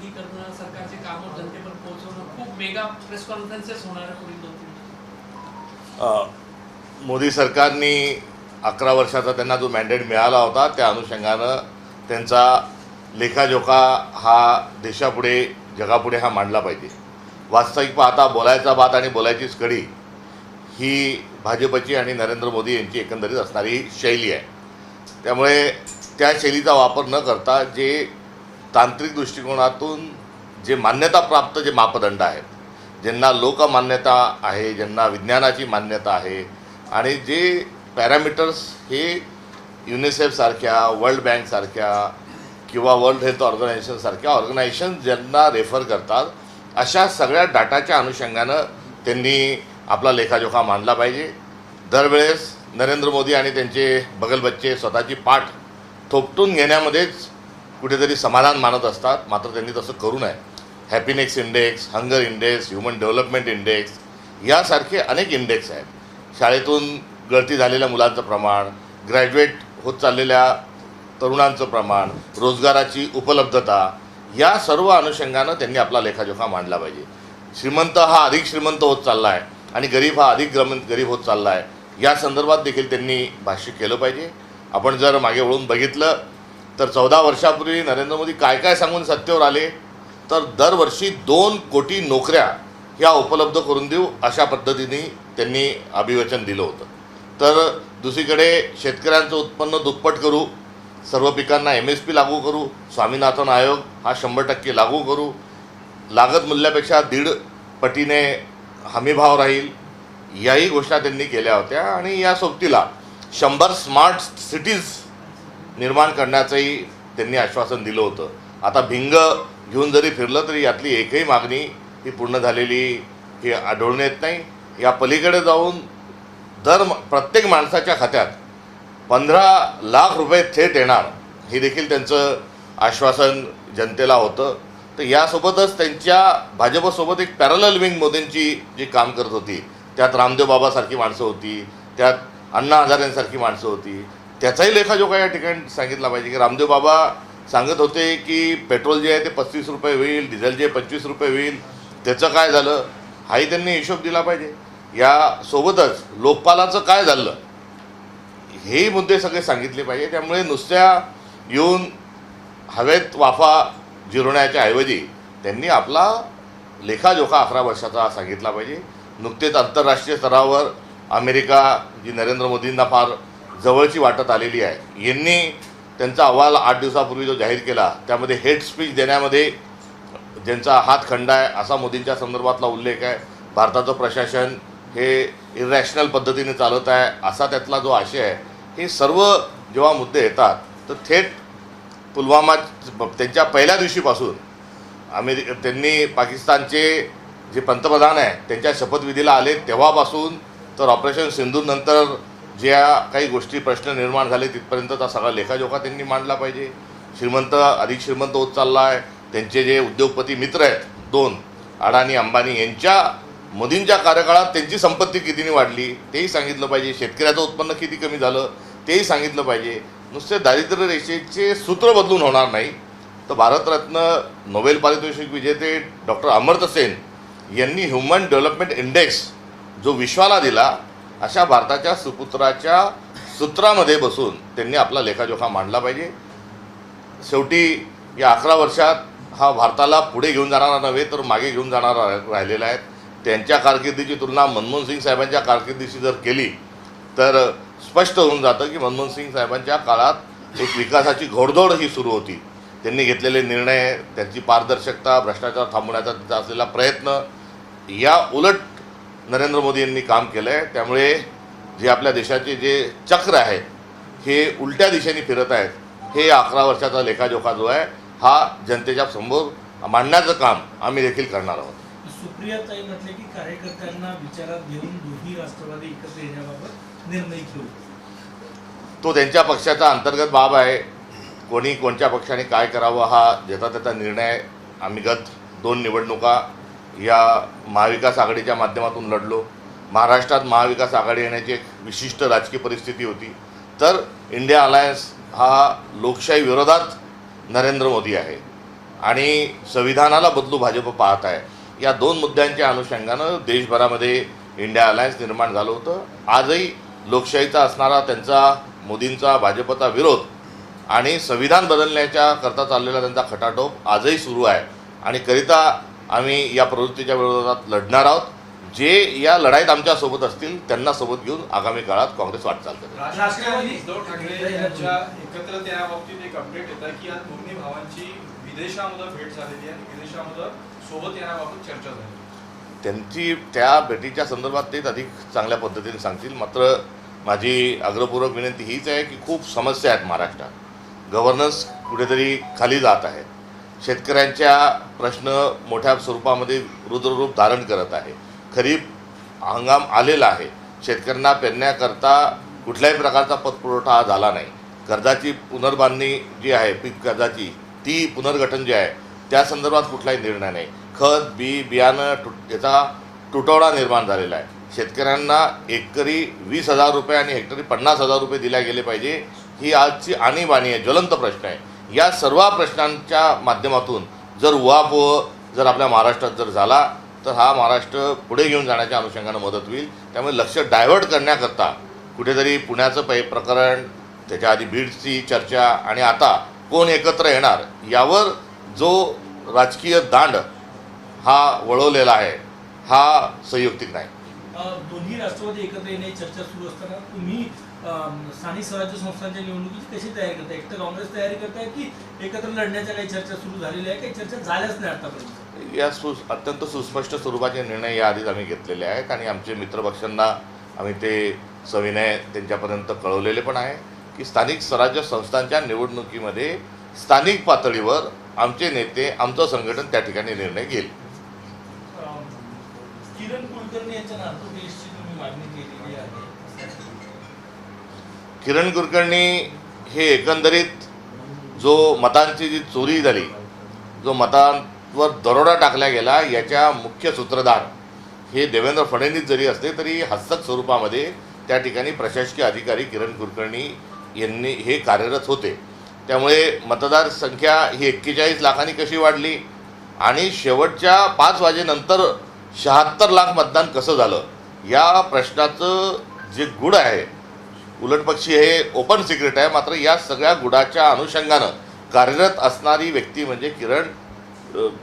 विनंती करणं, सरकारचे कामं जनतेपर्यंत पोहोचवणं, खूप मेगा प्रेस कॉन्फरन्सेस होणार आहे पुढील 2-3 मोदी सरकारने 11 वर्षाचा त्यांना जो मॅन्डेट मिळाला होता त्या अनुषंगानं त्यांचा लेखाजोखा हा देशापुढे जगापुढे हा मांडला पाहिजे. वास्तविक पाहता बोलायचा बात आणि बोलायचीच कडी ही भाजपची आणि नरेंद्र मोदी यांची एकंदरीत असणारी शैली आहे. त्यामुळे त्या शैलीचा वापर न करता जे तांत्रिक दृष्टिकोनातून जे मान्यताप्राप्त जे मापदंड आहेत, ज्यांना लोकमान्यता आहे, ज्यांना विज्ञानाची मान्यता आहे आणि जे पॅरामीटर्स हे युनिसेफसारख्या, वर्ल्ड बँकसारख्या किंवा वर्ल्ड हेल्थ ऑर्गनायझेशनसारख्या ऑर्गनायझेशन ज्यांना रेफर करतात, अशा सगळ्या डाटाच्या अनुषंगानं त्यांनी आपला लेखाजोखा मांडला पाहिजे. दरवेळेस नरेंद्र मोदी आणि त्यांचे बगलबच्चे स्वतःची पाठ थोपटून घेण्यामध्येच कुठेतरी समाधान मानत असतात. मात्र त्यांनी तसं करू नये. Happiness index, hunger index, human development index यासारखे अनेक इंडेक्स आहेत. शाळेतून गळती झालेल्या मुलांचं प्रमाण, ग्रॅज्युएट होत चाललेल्या तरुणांचं प्रमाण, रोजगाराची उपलब्धता, या सर्व अनुषंगानं त्यांनी आपला लेखाजोखा मांडला पाहिजे. श्रीमंत हा अधिक श्रीमंत होत चालला आहे आणि गरीब हा अधिक गरीब होत चालला आहे, या संदर्भात देखील त्यांनी भाष्य केलं पाहिजे. आपण जर मागे वळून बघितलं तर 14 वर्षापूर्वी नरेंद्र मोदी काय काय सांगून सत्तेवर आले, तर दरवर्षी 2 कोटी नोकऱ्या ह्या उपलब्ध करून देऊ अशा पद्धतीने त्यांनी अभिवचन दिलं होतं. तर दुसरीकडे शेतकऱ्यांचं उत्पन्न दुप्पट करू, सर्व पिकांना MSP लागू करू, स्वामीनाथन आयोग हा 100% लागू करू, लागत मूल्यापेक्षा 1.5 पटीने हमीभाव राहील, याही घोषणा त्यांनी केल्या होत्या. आणि या सोबतीला 100 स्मार्ट सिटीज निर्माण करण्याचंही त्यांनी आश्वासन दिलं होतं. आता भिंग घेऊन जरी फिरलं तरी यातली एकही मागणी ही पूर्ण झालेली ही आढळून येत नाही. या पलीकडे जाऊन प्रत्येक माणसाच्या खात्यात 15 लाख रुपये थेट येणार, हे देखील त्यांचं आश्वासन जनतेला होतं. तर यासोबतच त्यांच्या भाजपसोबत एक पॅरलल विंग मोदींची जी काम करत होती, त्यात रामदेव बाबासारखी माणसं होती, त्यात अण्णा हजारेंसारखी माणसं होती. त्याचाही लेखाजोखा या ठिकाणी सांगितला पाहिजे की रामदेव बाबा सांगत होते की पेट्रोल जे आहे ते 35 रुपये होईल, डिझेल जे 25 रुपये होईल, त्याचं काय झालं, हाही त्यांनी हिशोब दिला पाहिजे. यासोबतच लोकपालाचं काय झालं, हेही मुद्दे सगळे सांगितले पाहिजे. त्यामुळे नुसत्या येऊन हवेत वाफा जिरवण्याच्या ऐवजी त्यांनी आपला लेखाजोखा 11 वर्षाचा सांगितला पाहिजे. नुकतेच आंतरराष्ट्रीय स्तरावर अमेरिका, जी नरेंद्र मोदींना फार जवळची वाटत आलेली आहे, यांनी त्यांचा अहवाल 8 दिवसापूर्वी जो जाहीर केला, त्यामध्ये हेट स्पीच देण्यामध्ये ज्यांचा हात खंडा आहे असा मोदींच्या संदर्भातला उल्लेख आहे. भारताचं प्रशासन हे इरॅशनल पद्धतीने चालत आहे असा त्यातला जो आशय आहे. हे सर्व जेव्हा मुद्दे येतात तर थेट पुलवामा त्यांच्या पहिल्या दिवशीपासून त्यांनी पाकिस्तानचे जे पंतप्रधान आहे त्यांच्या शपथविधीला आले तेव्हापासून तर ऑपरेशन सिंधूनंतर ज्या काही गोष्टी प्रश्न निर्माण झाले तिथपर्यंतचा सगळा लेखाजोखा त्यांनी मांडला पाहिजे. श्रीमंत अधिक श्रीमंत होत चालला आहे, त्यांचे जे उद्योगपती मित्र आहेत 2 अडाणी अंबानी, यांच्या मोदींच्या कार्यकाळात त्यांची संपत्ती कितीने वाढली तेही सांगितलं पाहिजे. शेतकऱ्याचं उत्पन्न किती कमी झालं तेही सांगितलं पाहिजे. नुसते दारिद्र्य रेषेचे सूत्र बदलून होणार नाही. तर भारतरत्न नोबेल पारितोषिक विजेते डॉक्टर अमर्त्य सेन यांनी ह्युमन डेव्हलपमेंट इंडेक्स जो विश्वाला दिला, अशा भारताच्या सुपुत्राच्या सूत्रामध्ये बसून त्यांनी आपला लेखाजोखा मांडला पाहिजे. शेवटी या 11 वर्षात हा भारताला पुढे घेऊन जाणारा नव्हे तर मागे घेऊन जाणारा राहिलेला आहे. त्यांच्या कारकिर्दीची तुलना मनमोहन सिंग साहेबांच्या कारकिर्दीशी जर केली तर स्पष्ट होऊन जातं की मनमोहन सिंग साहेबांच्या काळात एक विकासाची घोडदौड ही सुरू होती. त्यांनी घेतलेले निर्णय, त्यांची पारदर्शकता, भ्रष्टाचार थांबवण्याचा त्यांचा असलेला प्रयत्न, या उलट नरेंद्र मोदी यांनी काम केलं आहे. त्यामुळे जे आपल्या देशाचे जे चक्र आहे हे उलट्या दिशेने फिरत आहेत. हे 11 वर्षाचा लेखाजोखा जो आहे हा जनतेच्या समोर मांडण्याचं काम आम्ही देखील करणार आहोत. सुप्रियाताई म्हटले की कार्यकर्त्यांना विचारात घेऊन दोन्ही राष्ट्रवादी एकत्र येण्याबाबत निर्णय घेऊ. तो त्यांच्या पक्षाचा अंतर्गत बाब आहे. कोणी कोणत्या पक्षाने काय करावं हा ज्याचा त्याचा निर्णय. आम्ही गत 2 निवडणुका या महाविकास आघाडीच्या माध्यमातून लढलो. महाराष्ट्रात महाविकास आघाडी येण्याची एक विशिष्ट राजकीय परिस्थिती होती. तर इंडिया अलायन्स हा लोकशाही विरोधात नरेंद्र मोदी आहे आणि संविधानाला बदलू भाजप पाहत आहे, या दोन मुद्द्यांच्या अनुषंगानं देशभरामध्ये इंडिया अलायन्स निर्माण झालं होतं. आजही लोकशाहीचा असणारा त्यांचा, मोदींचा, भाजपचा विरोध आणि संविधान बदलण्याच्या करता चाललेला त्यांचा खटाटोप आजही सुरू आहे आणि करिता आम्ही या प्रवृत्तीच्या विरोधात लढणार आहोत. जे या लढाईत आमच्यासोबत असतील त्यांना सोबत घेऊन आगामी काळात काँग्रेस वाटचाल करेल. राष्ट्रवादी उद्धव ठाकरे यांच्या एकत्र येण्याबाबतीत एक अपडेट येत आहे की आज दोन्ही भावांची विदेशामध्ये भेट झालेली आहे आणि विदेशामध्ये सोबत येण्याबाबत चर्चा झाली. त्यांची त्या भेटीच्या संदर्भात तेच अधिक चांगल्या पद्धतीने सांगतील. मात्र माझी आग्रहपूर्वक विनंती हीच आहे की खूप समस्या आहेत महाराष्ट्रात. गव्हर्नन्स कुठेतरी खाली जात आहे. शेतकऱ्यांच्या प्रश्न मोठ्या स्वरूपामध्ये रुद्ररूप धारण करत आहे. खरीप हंगाम आलेला आहे. शेतकऱ्यांना पेरण्याकरता कुठल्याही प्रकारचा पतपुरवठा हा झाला नाही. कर्जाची पुनर्बांधणी जी आहे, पीक कर्जाची, ती पुनर्गठन जे आहे त्या संदर्भात कुठलाही निर्णय नाही. खत, बियाणं याचा तुटवडा निर्माण झालेला आहे. शेतकऱ्यांना एकरी 20,000 रुपये आणि हेक्टरी 50,000 रुपये दिल्या गेले पाहिजे, ही आजची आणीबाणी आहे, ज्वलंत प्रश्न आहे. या सर्व प्रश्नांच्या माध्यमातून जर उहापोह जर आपल्या महाराष्ट्रात जर झाला तर हा महाराष्ट्र पुढे घेऊन जाण्याच्या अनुषंगानं मदत होईल. त्यामुळे लक्ष डायव्हर्ट करण्याकरता कुठेतरी पुण्याचं प्रकरण, त्याच्या आधी बीडची चर्चा आणि आता कोण एकत्र येणार यावर जो राजकीय दांड हा वळवलेला आहे हा संयुक्तिक नाही. दोन्ही राष्ट्रवादी एकत्र येण्याची चर्चा सुरू असताना तुम्ही स्थानिक स्वराज्य संस्थांच्या निवडणुकीची कशी तयारी करताय? एक तर काँग्रेस तयारी करताय की एकत्र लढण्याच्या काही चर्चा सुरू झालेल्या आहे, काही चर्चा झाल्याच नाही आतापर्यंत? या अत्यंत सुस्पष्ट स्वरूपाचे निर्णय याआधीच आम्ही घेतलेले आहेत आणि आमचे मित्रपक्षांना आम्ही ते सविनय त्यांच्यापर्यंत कळवलेले पण आहे की स्थानिक स्वराज्य संस्थांच्या निवडणुकीमध्ये स्थानिक पातळीवर आमचे नेते, आमचं संघटन त्या ठिकाणी निर्णय घेईल. किरण कुलकर्णी यांच्या नातू तुम्ही मागणी केलेली आहे. किरण कुलकर्णी हे एकंदरीत जो मतांची जी चोरी झाली, जो मतांवर दरोडा टाकला गेला, याच्या मुख्य सूत्रधार हे देवेंद्र फडणवीस जरी असले तरी हस्तक स्वरूपामध्ये त्या ठिकाणी प्रशासकीय अधिकारी किरण कुलकर्णी यांनी हे कार्यरत होते. त्यामुळे मतदार संख्या ही 41 लाखांनी कशी वाढली आणि शेवटच्या 5 वाजेनंतर 76 लाख मतदान कसं झालं, या प्रश्नाचं जे गूढ आहे, उलटपक्षी हे ओपन सिक्रेट आहे. मात्र या सगळ्या गुडाच्या अनुषंगानं कार्यरत असणारी व्यक्ती म्हणजे किरण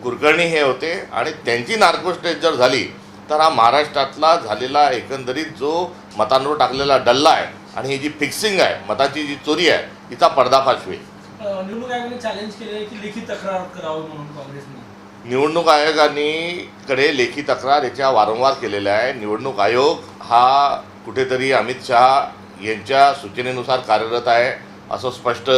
कुलकर्णी हे होते आणि त्यांची नार्को स्टेज जर झाली तर हा महाराष्ट्रातला झालेला एकंदरीत जो मतांवर टाकलेला डल्ला आहे आणि ही जी फिक्सिंग आहे, मताची जी चोरी आहे, तिचा पर्दाफाश होईल. निवडणूक आयोगाने चॅलेंज केले की लेखी तक्रार करावं म्हणून काँग्रेसने. निवडणूक आयोगाकडे लेखी तक्रार याच्या वारंवार केलेल्या आहे. निवडणूक आयोग हा कुठेतरी अमित शहा यांच्या सूचनेनुसार कार्यरत आहे असं स्पष्ट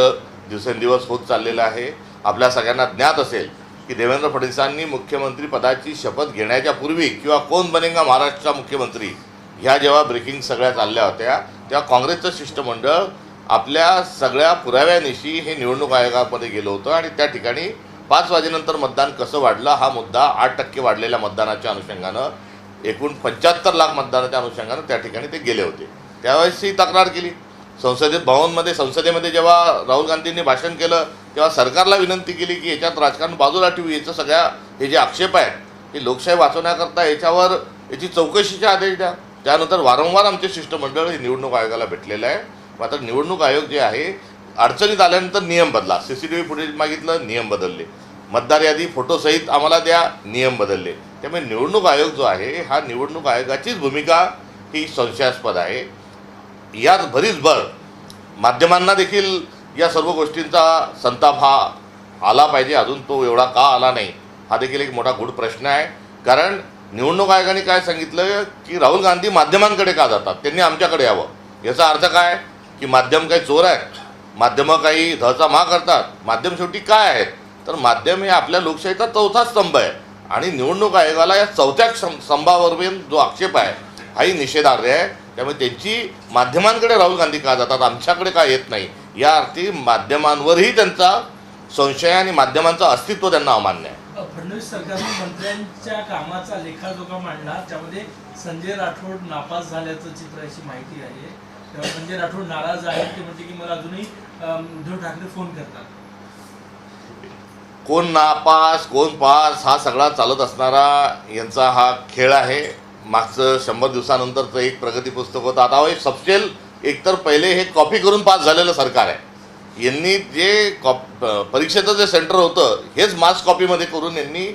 दिवसेंदिवस होत चाललेलं आहे. आपल्या सगळ्यांना ज्ञात असेल की देवेंद्र फडणवीसांनी मुख्यमंत्री पदाची शपथ घेण्याच्या पूर्वी किंवा कोण बनेगा महाराष्ट्राचा मुख्यमंत्री ह्या जेव्हा ब्रेकिंग सगळ्या चालल्या होत्या तेव्हा काँग्रेसचं शिष्टमंडळ आपल्या सगळ्या पुराव्यानिशी हे निवडणूक आयोगामध्ये गेलं होतं आणि त्या ठिकाणी 5 वाजेनंतर मतदान कसं वाढलं हा मुद्दा 8% वाढलेल्या मतदानाच्या अनुषंगानं एकूण 75 लाख मतदानाच्या अनुषंगानं त्या ठिकाणी ते गेले होते. त्यावेळेस ही तक्रार केली. संसदेमध्ये जेव्हा राहुल गांधींनी भाषण केलं तेव्हा सरकारला विनंती केली की याच्यात राजकारण बाजूला ठेवू, याचं सगळ्या हे जे आक्षेप आहेत हे लोकशाही वाचवण्याकरता याची चौकशीचे आदेश द्या. त्यानंतर वारंवार आमचे शिष्टमंडळ हे निवडणूक आयोगाला भेटलेलं आहे. मात्र निवडणूक आयोग जे आहे अडचणीत आल्यानंतर नियम बदला, CCTV फुटेज मागितलं, नियम बदलले, मतदार यादी फोटोसहित आम्हाला द्या, नियम बदलले. त्यामुळे निवडणूक आयोग जो आहे हा निवडणूक आयोगाचीच भूमिका ही संशयास्पद आहे. यात भरीच भर माध्यमांना देखील या सर्व गोष्टींचा संताप हा आला पाहिजे. अजून तो एवढा का आला नाही हा देखील एक मोठा गूढ प्रश्न आहे. कारण निवडणूक आयोगाने काय सांगितलं की राहुल गांधी माध्यमांकडे का जातात, त्यांनी आमच्याकडे यावं. याचा अर्थ काय की माध्यम काही चोर आहेत, माध्यमं काही धचा मा करतात. माध्यम शेवटी काय आहेत तर माध्यम हे आपल्या लोकशाहीचा चौथा स्तंभ आहे आणि निवडणूक आयोगाला या चौथ्या स्तंभावर जो आक्षेप आहे हाही निषेधार्ह आहे. त्यामुळे त्यांची माध्यमांकडे राहुल गांधी का जातात, आमच्याकडे का येत नाही, या अर्थी माध्यमांवरही त्यांचा संशय आणि माध्यमांचं अस्तित्व त्यांना अमान्य आहे. फडणवीस सरकारने मंत्र्यांच्या कामाचा लेखाजोखा मांडला, त्यामध्ये संजय राठोड नापास झाल्याचं चित्र अशी माहिती आहे. तेव्हा संजय राठोड नाराज आहेत. ते म्हणते की मला अजूनही उद्धव ठाकरे फोन करतात. कोण नापास कोण पास हा सगळा चालत असणारा यांचा हा खेळ आहे. मागचं 100 दिवसानंतरचं एक प्रगती पुस्तक होतं. आता हे सबस्टेल एकतर पहिले हे कॉपी करून पास झालेलं सरकार आहे. यांनी जे परीक्षेचं जे सेंटर होतं हेच मास कॉपीमध्ये करून यांनी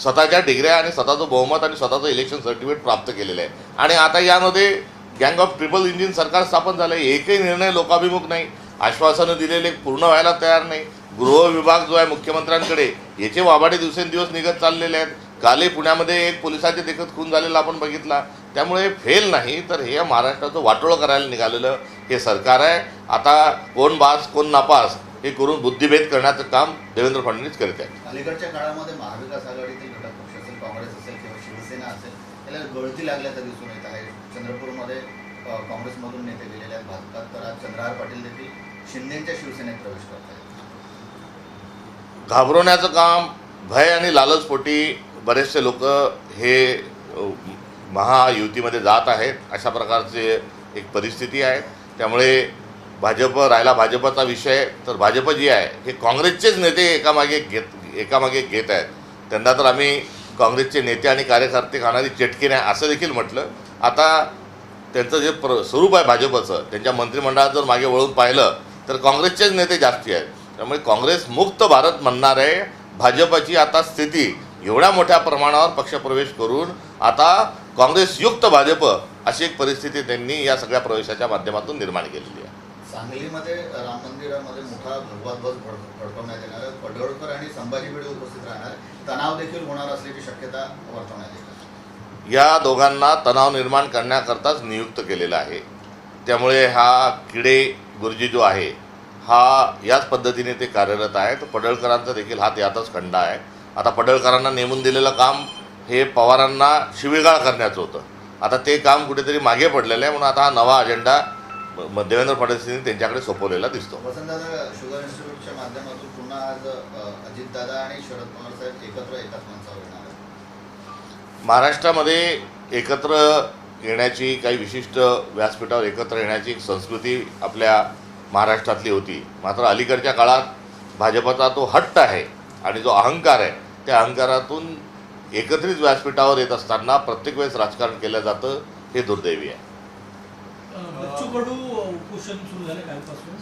स्वतःच्या डिग्र्या आणि स्वतःचं बहुमत आणि स्वतःचं इलेक्शन सर्टिफिकेट प्राप्त केलेलं आहे. आणि आता यामध्ये गँग ऑफ ट्रिपल इंजिन सरकार स्थापन झालं आहे. एकही निर्णय लोकाभिमुख नाही. आश्वासनं दिलेले पूर्ण व्हायला तयार नाही. गृह विभाग जो आहे मुख्यमंत्र्यांकडे याचे वाभाडे दिवसेंदिवस निघत चाललेले आहेत. कालही पुण्यामध्ये एक पोलिसाचे देखत खून झालेला आपण बघितला. त्यामुळे फेल नाही तर हे महाराष्ट्राचं वाटोळं करायला निघालेलं हे सरकार आहे. आता कोण बास कोण नापास हे करून बुद्धिभेद करण्याचं काम देवेंद्र फडणवीस करत आहेत. अलीकडच्या काळामध्ये महाविकास आघाडीतील घटक पक्ष असेल, काँग्रेस असेल किंवा शिवसेना असेल, याला गळती लागल्याचं दिसून येत आहे. चंद्रपूरमध्ये काँग्रेसमधून नेते गेलेले आहेत. भाजपात तर आज चंद्रहार पाटील देखील शिंदेच्या शिवसेनेत प्रवेश करत आहेत. घाबरवण्याचं काम भय आणि लालचपोटी बरेचसे लोक हे महायुतीमध्ये जात आहेत. अशा प्रकारचे एक परिस्थिती आहे. त्यामुळे भाजप राहिला भाजपचा विषय तर भाजप जी आहे हे काँग्रेसचेच नेते एकामागे घेत आहेत. त्यांना तर आम्ही काँग्रेसचे नेते आणि कार्यकर्ते खाणारी चटकी नाही असं देखील म्हटलं. आता त्यांचं जे स्वरूप आहे भाजपचं त्यांच्या मंत्रिमंडळात जर मागे वळून पाहिलं तर काँग्रेसचेच नेते जास्ती आहेत. त्यामुळे काँग्रेस मुक्त भारत म्हणणार आहे. भाजपची आता स्थिती एवढ्या मोठ्या प्रमाणावर पक्षप्रवेश करून आता काँग्रेसयुक्त भाजप अशी एक परिस्थिती त्यांनी या सगळ्या प्रवेशाच्या माध्यमातून निर्माण केलेली आहे. सांगलीमध्ये राम मंदिरामध्ये मोठा भगवा ध्वज फडकवण्यात येणार आहे. पडळकर आणि संभाजी भिडे उपस्थित राहणार. तणाव देखील होणार असल्याची शक्यता वर्तवण्यात येते. या दोघांना तणाव निर्माण करण्याकरताच नियुक्त केलेला आहे. त्यामुळे हा किडे गुरुजी जो आहे हा याच पद्धतीने ते कार्यरत आहे. तर पडळकरांचा देखील हात यातच खंडा आहे. आता पडळकरांना नेमून दिलेलं काम हे पवारांना शिवीगाळ करण्याचं होतं. आता ते काम कुठेतरी मागे पडलेलं आहे. म्हणून आता हा नवा अजेंडा देवेंद्र फडणवीसांनी त्यांच्याकडे सोपवलेला दिसतो. वसंतदादा, शुगर इन्स्टिट्यूटच्या माध्यमातून पुन्हा आज अजितदादा आणि शरद पवार साहेब एकत्र एकाच मंचावर येणार आहेत. महाराष्ट्रामध्ये एकत्र येण्याची काही विशिष्ट व्यासपीठावर एकत्र येण्याची एक संस्कृती आपल्या महाराष्ट्रातली होती. मात्र अलीकडच्या काळात भाजपचा तो हट्ट आहे आणि जो अहंकार आहे त्या अहंकारातून एकत्रित व्यासपीठावर येत असताना प्रत्येक वेळेस राजकारण केलं जातं हे दुर्दैवी आहे. बच्चू कडू उपोषण सुरू झाले कालपासून.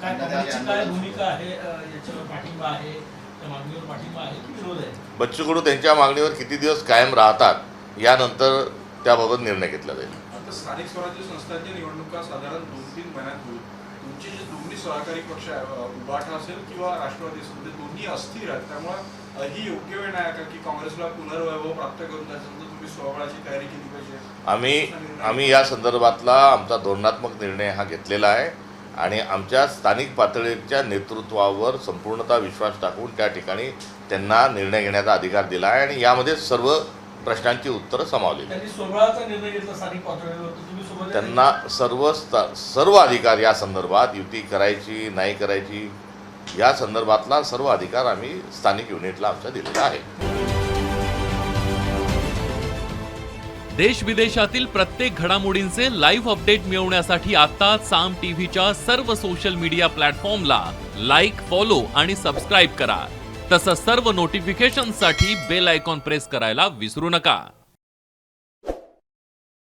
काय काँग्रेसची काय भूमिका आहे? याच्यावर पाठिंबा आहे, त्या मागणीवर पाठिंबा आहे की विरोध आहे? बच्चू कडू त्यांच्या मागणीवर किती दिवस कायम राहतात यानंतर त्याबाबत निर्णय घेतला जाईल. आता स्थानिक स्वराज्य संस्थांच्या निवडणुका साधारण 2-3 महिन्यात होईल. तुमचे जे दोन्ही सहकारी पक्ष आहे, उबाठा असेल किंवा राष्ट्रवादी असेल, ते दोन्ही अस्थिर आहेत. त्यामुळे ही योग्य वेळ नाही का की काँग्रेसला पुनर्वैभव प्राप्त करून त्याच्यानंतर तुम्ही स्वबळाची तयारी केली पाहिजे? आम्ही या संदर्भातला आमचा धोरणात्मक निर्णय हा घेतलेला आहे आणि आमच्या स्थानिक पातळीच्या नेतृत्वावर संपूर्णतः विश्वास टाकून त्या ठिकाणी त्यांना निर्णय घेण्याचा अधिकार दिला आहे आणि यामध्ये सर्व प्रश्नांची उत्तरं समावलेली आहेत. त्यांनी स्वबळाचा निर्णय घेतला स्थानिक पातळीवर, तुम्ही सोबत त्यांना सर्व अधिकार या संदर्भात युती करायची नाही करायची या संदर्भातला सर्व अधिकार आम्ही स्थानिक युनिटला आमच्या दिलेला आहे. देश विदेशातील प्रत्येक घडामोडींचे लाईव्ह अपडेट मिळवण्यासाठी आता साम टीव्हीच्या सर्व सोशल मीडिया प्लॅटफॉर्मला लाईक, फॉलो आणि सबस्क्राईब करा. तसंच सर्व नोटिफिकेशनसाठी बेल आयकॉन प्रेस करायला विसरू नका.